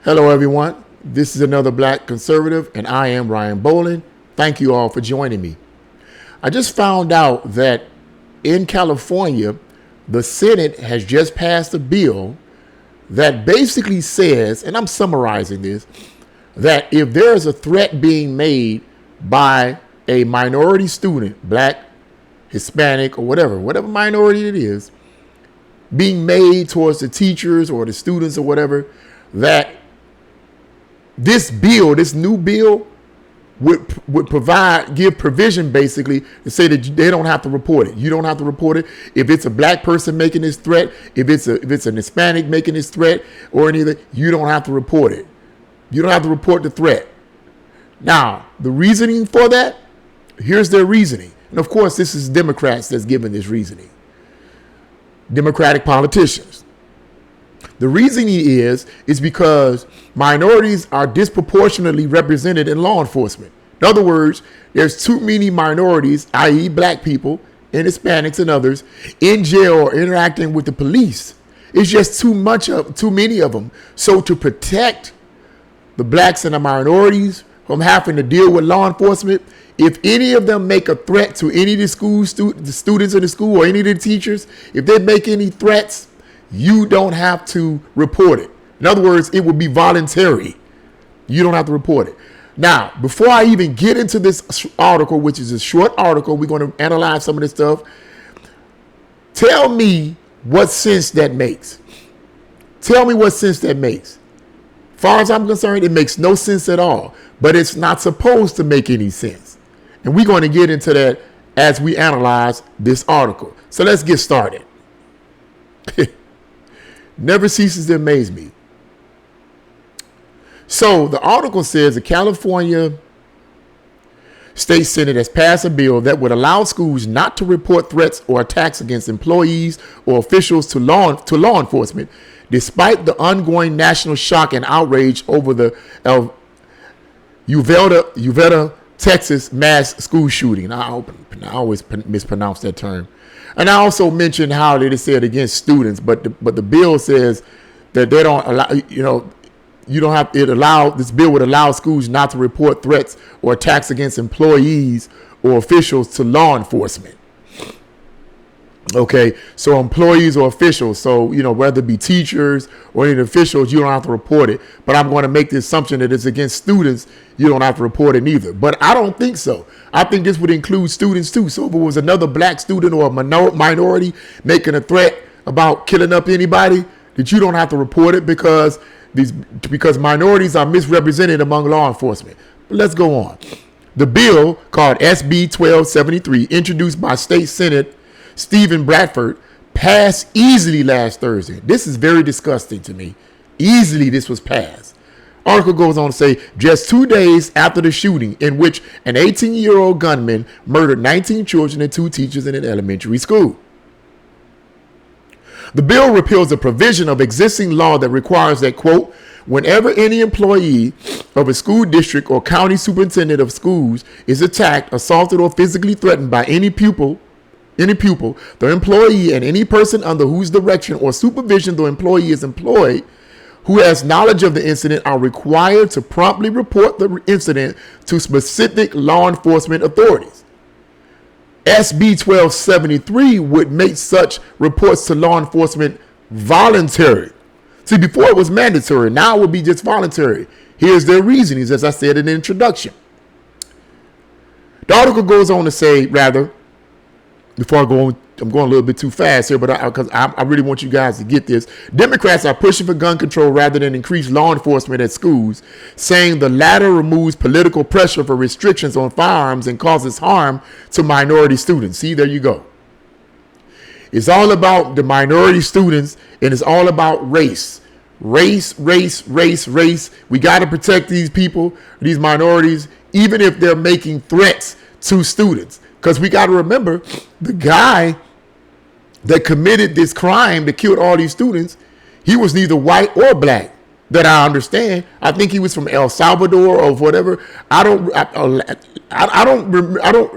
Hello, everyone. This is another Black Conservative, and I am Ryan Boland. Thank you all for joining me. I just found out that in California, the Senate has just passed a bill that basically says, and I'm summarizing this, that if there is a threat being made by a minority student, Black, Hispanic, or whatever minority it is, being made towards the teachers or the students or whatever, that this bill, this new bill, would give provision basically to say that they don't have to report it. You don't have to report it if it's a Black person making this threat, if it's an Hispanic making this threat or anything. You don't have to report it. You don't have to report the threat. Now, the reasoning for that, here's their reasoning, and of course, this is Democrats that's giving this reasoning. Democratic politicians. The reasoning is because minorities are disproportionately represented in law enforcement. In other words, there's too many minorities, i.e. Black people and Hispanics and others, in jail or interacting with the police. It's just too many of them. So to protect the Blacks and the minorities from having to deal with law enforcement, if any of them make a threat to any of the students in the school or any of the teachers, if they make any threats, you don't have to report it. In other words, it would be voluntary. You don't have to report it. Now, before I even get into this article, which is a short article, we're going to analyze some of this stuff. Tell me what sense that makes. Tell me what sense that makes. As far as I'm concerned, it makes no sense at all. But it's not supposed to make any sense. And we're going to get into that as we analyze this article. So let's get started. Never ceases to amaze me. So the article says the California State Senate has passed a bill that would allow schools not to report threats or attacks against employees or officials to law enforcement, despite the ongoing national shock and outrage over the Uvalde, Texas mass school shooting. I always mispronounce that term. And I also mentioned how they said against students, but the bill says that they don't allow, this bill would allow schools not to report threats or attacks against employees or officials to law enforcement. Okay, so employees or officials, so, whether it be teachers or any officials, you don't have to report it. But I'm going to make the assumption that it's against students, you don't have to report it either. But I don't think so. I think this would include students too. So if it was another Black student or a minority making a threat about killing up anybody, that you don't have to report it because minorities are misrepresented among law enforcement. But let's go on. The bill, called SB 1273, introduced by State Senate Stephen Bradford, passed easily last Thursday. This is very disgusting to me. Easily this was passed. Article goes on to say, just 2 days after the shooting in which an 18-year-old gunman murdered 19 children and 2 teachers in an elementary school. The bill repeals a provision of existing law that requires that, quote, whenever any employee of a school district or county superintendent of schools is attacked, assaulted, or physically threatened by any pupil, the employee and any person under whose direction or supervision the employee is employed who has knowledge of the incident are required to promptly report the incident to specific law enforcement authorities. SB 1273 would make such reports to law enforcement voluntary. See, before it was mandatory, now it would be just voluntary. Here's their reasonings, as I said in the introduction. The article goes on to say, before I go on, I'm going a little bit too fast here, but because I really want you guys to get this. Democrats are pushing for gun control rather than increase law enforcement at schools, saying the latter removes political pressure for restrictions on firearms and causes harm to minority students. See, there you go. It's all about the minority students, and it's all about race. Race. We got to protect these people, these minorities, even if they're making threats to students. Because we got to remember, the guy that committed this crime that killed all these students, he was neither white or Black, that I understand. I think he was from El Salvador or whatever. I don't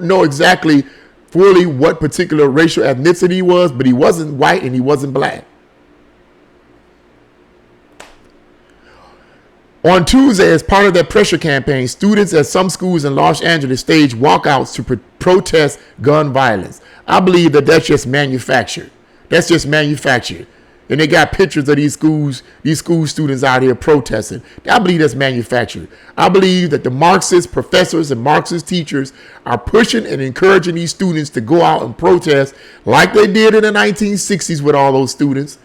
know exactly fully what particular racial ethnicity he was, but he wasn't white and he wasn't Black. On Tuesday, as part of that pressure campaign, students at some schools in Los Angeles staged walkouts to protest gun violence. I believe that that's just manufactured. That's just manufactured. And they got pictures of these school students out here protesting. I believe that's manufactured. I believe that the Marxist professors and Marxist teachers are pushing and encouraging these students to go out and protest like they did in the 1960s with all those students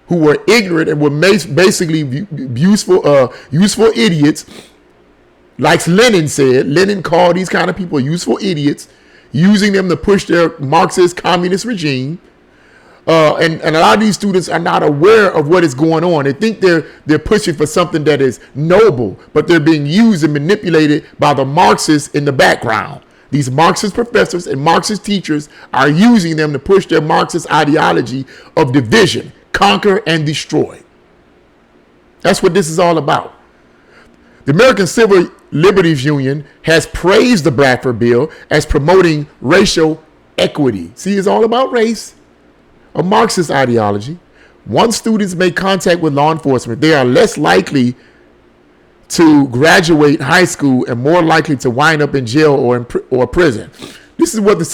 who were ignorant and were basically useful idiots. Like Lenin said, Lenin called these kind of people useful idiots, using them to push their Marxist communist regime. And a lot of these students are not aware of what is going on. They think they're pushing for something that is noble, but they're being used and manipulated by the Marxists in the background. These Marxist professors and Marxist teachers are using them to push their Marxist ideology of division, conquer, and destroy. That's what this is all about. The American Civil Liberties Union has praised the Bradford bill as promoting racial equity. See, it's all about race. A Marxist ideology. Once students make contact with law enforcement, they are less likely to graduate high school and more likely to wind up in jail or prison. This is what the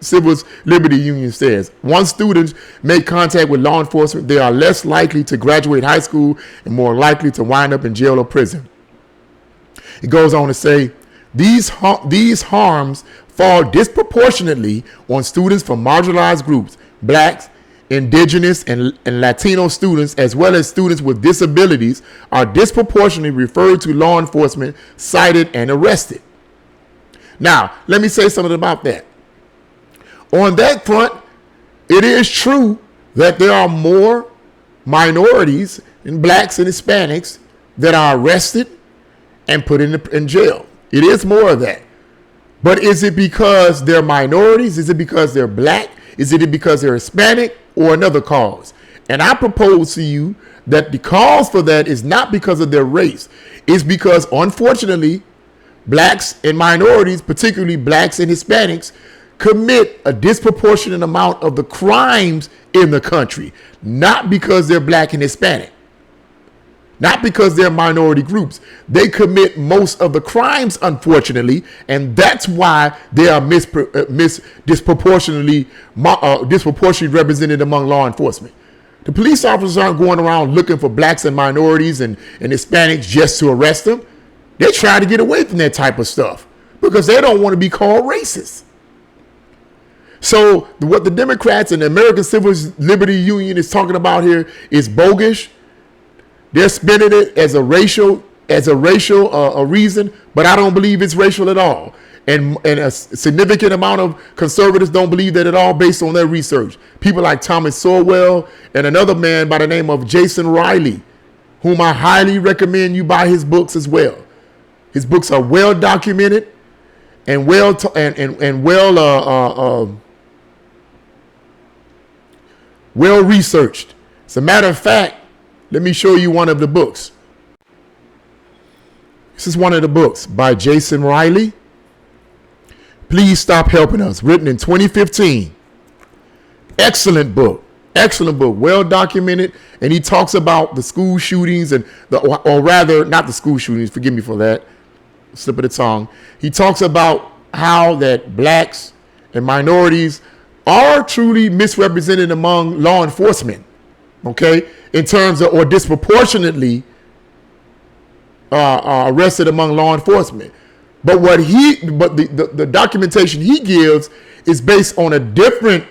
Civil Liberty Union says. Once students make contact with law enforcement, they are less likely to graduate high school and more likely to wind up in jail or prison. It goes on to say, these harms fall disproportionately on students from marginalized groups, blacks, indigenous, and Latino students, as well as students with disabilities, are disproportionately referred to law enforcement, cited, and arrested. Now, let me say something about that. On that front, it is true that there are more minorities and blacks and Hispanics that are arrested and put in jail. It is more of that. But is it because they're minorities? Is it because they're black? Is it because they're Hispanic, or another cause? And I propose to you that the cause for that is not because of their race. It's because, unfortunately, blacks and minorities, particularly blacks and Hispanics, commit a disproportionate amount of the crimes in the country, not because they're black and Hispanic, not because they're minority groups. They commit most of the crimes, unfortunately, and that's why they are disproportionately represented among law enforcement. The police officers aren't going around looking for blacks and minorities and Hispanics just to arrest them. They try to get away from that type of stuff because they don't want to be called racist. So what the Democrats and the American Civil Liberty Union is talking about here is bogus. They're spinning it as a racial reason, but I don't believe it's racial at all. And a significant amount of conservatives don't believe that at all based on their research. People like Thomas Sowell and another man by the name of Jason Riley, whom I highly recommend you buy his books as well. His books are well documented and well researched. As a matter of fact, let me show you one of the books. This is one of the books by Jason Riley. Please Stop Helping Us, written in 2015. Excellent book, well documented, and he talks about the school shootings not the school shootings. Forgive me for that slip of the tongue. He talks about how that blacks and minorities are truly misrepresented among law enforcement. Okay, in terms of, or disproportionately arrested among law enforcement. But the documentation he gives is based on a different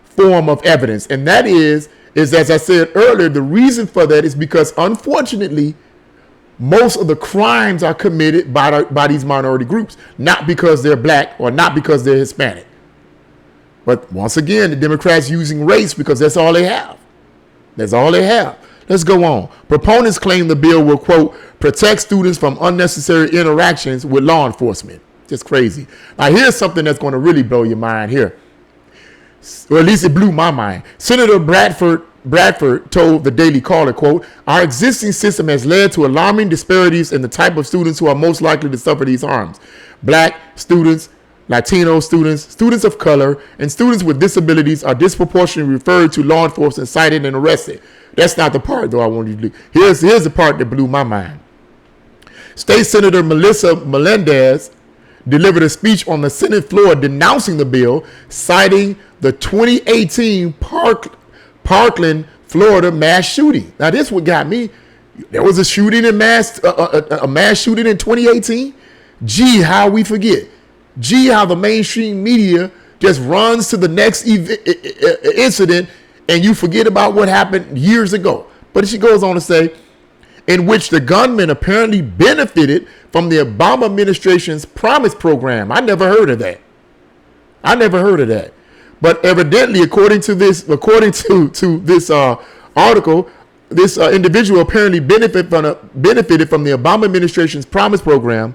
form of evidence. And that is as I said earlier, the reason for that is because, unfortunately, most of the crimes are committed by these minority groups, not because they're black or not because they're Hispanic. But once again, the Democrats using race because that's all they have. That's all they have. Let's go on. Proponents claim the bill will, quote, protect students from unnecessary interactions with law enforcement. Just crazy. Now, here's something that's going to really blow your mind here. Or at least it blew my mind. Senator Bradford told the Daily Caller, quote, our existing system has led to alarming disparities in the type of students who are most likely to suffer these harms. Black students, Latino students, students of color, and students with disabilities are disproportionately referred to law enforcement, cited, and arrested. That's not the part, though, I wanted you to do. Here's the part that blew my mind. State Senator Melissa Melendez delivered a speech on the Senate floor denouncing the bill, citing the 2018 Parkland, Florida mass shooting. Now, this what got me. There was a shooting in a mass shooting in 2018. Gee, how we forget. Gee, how the mainstream media just runs to the next incident and you forget about what happened years ago. But she goes on to say, in which the gunman apparently benefited from the Obama administration's Promise program. I never heard of that. But evidently, according to this article, this individual apparently benefited from the Obama administration's Promise program,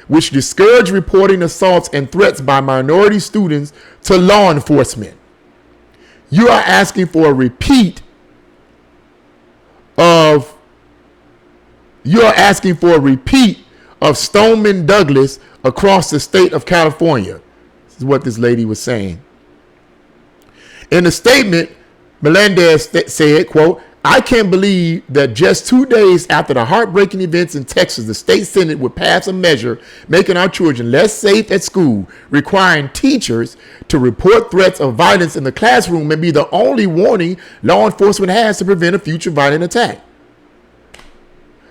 which discouraged reporting assaults and threats by minority students to law enforcement. You are asking for a repeat of Stoneman Douglas across the state of California. This is what this lady was saying. In a statement, Melendez said, quote, I can't believe that just 2 days after the heartbreaking events in Texas, the state Senate would pass a measure making our children less safe at school, requiring teachers to report threats of violence in the classroom and be the only warning law enforcement has to prevent a future violent attack.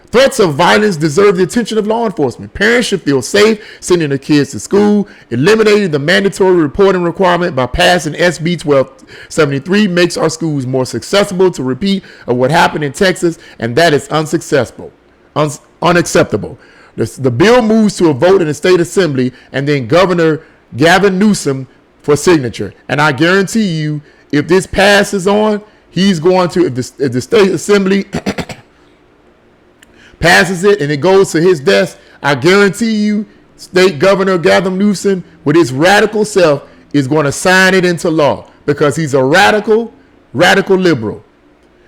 Threats of violence deserve the attention of law enforcement. Parents should feel safe sending their kids to school. Eliminating the mandatory reporting requirement by passing SB 1273 makes our schools more susceptible to repeat of what happened in Texas, and that is unacceptable. The bill moves to a vote in the state assembly and then Governor Gavin Newsom for signature. And I guarantee you, if this passes on, he's going to, if the state assembly passes it and it goes to his desk, I guarantee you, State Governor Gavin Newsom, with his radical self, is going to sign it into law because he's a radical liberal.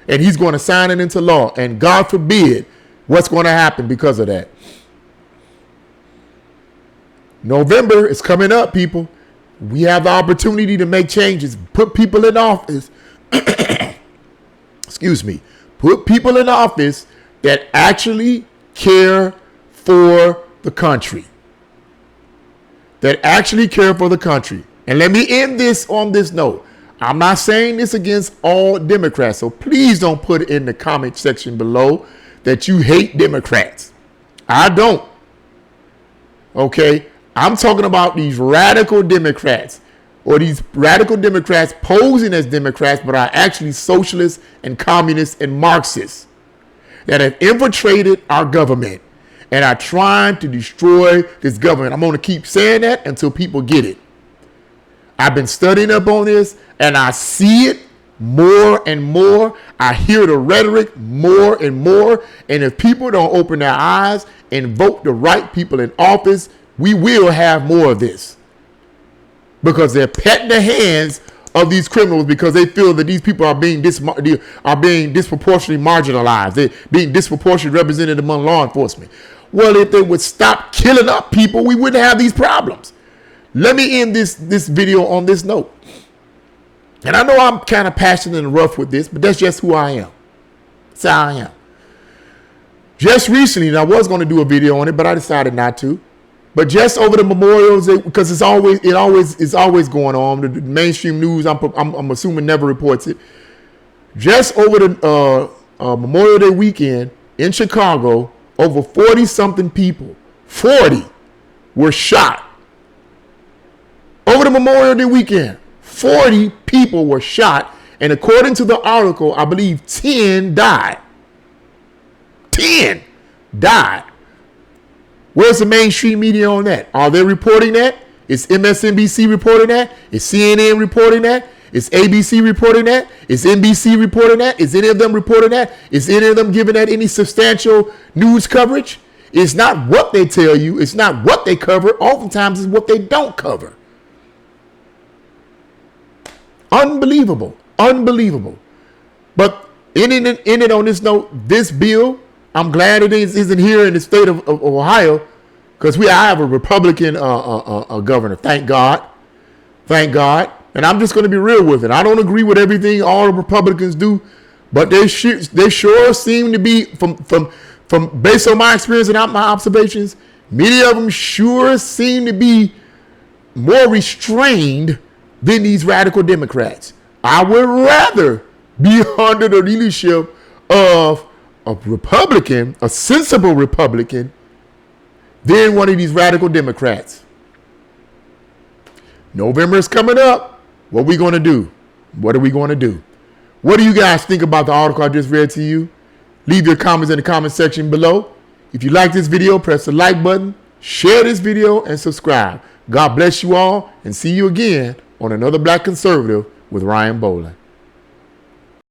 And he's going to sign it into law. And God forbid what's going to happen because of that. November is coming up, people. We have the opportunity to make changes, put people in office. Excuse me. Put people in office that actually care for the country. And let me end this on this note. I'm not saying this against all Democrats, so please don't put it in the comment section below that you hate Democrats. I don't. Okay? I'm talking about these radical Democrats, or these radical Democrats posing as Democrats but are actually socialists and communists and Marxists that have infiltrated our government and are trying to destroy this government. I'm going to keep saying that until people get it. I've been studying up on this and I see it more and more. I hear the rhetoric more and more. And if people don't open their eyes and vote the right people in office, we will have more of this. Because they're petting the hands of these criminals because they feel that these people are being disproportionately marginalized. They're being disproportionately represented among law enforcement. Well, if they would stop killing up people, we wouldn't have these problems. Let me end this video on this note. And I know I'm kind of passionate and rough with this, but that's just who I am. That's how I am. Just recently, and I was going to do a video on it, but I decided not to. But just over the Memorial Day, because it's always going on. The mainstream news, I'm assuming, never reports it. Just over the Memorial Day weekend in Chicago, over 40-something people, 40, were shot. Over the Memorial Day weekend, 40 people were shot, and according to the article, I believe 10 died. 10 died. Where's the mainstream media on that? Are they reporting that? Is MSNBC reporting that? Is CNN reporting that? Is ABC reporting that? Is NBC reporting that? Is any of them reporting that? Is any of them giving that any substantial news coverage? It's not what they tell you. It's not what they cover. Oftentimes it's what they don't cover. Unbelievable. But ending it on this note, this bill, I'm glad it isn't here in the state of Ohio, because I have a Republican governor. Thank God. And I'm just going to be real with it. I don't agree with everything all the Republicans do, But they sure seem to be, from based on my experience and my observations, many of them sure seem to be more restrained than these radical Democrats. I would rather be under the leadership of a Republican, a sensible Republican, than one of these radical Democrats. November is coming up. What are we going to do? What are we going to do? What do you guys think about the article I just read to you? Leave your comments in the comment section below. If you like this video, press the like button, share this video, and subscribe. God bless you all, and see you again on another Black Conservative with Ryan Bolin.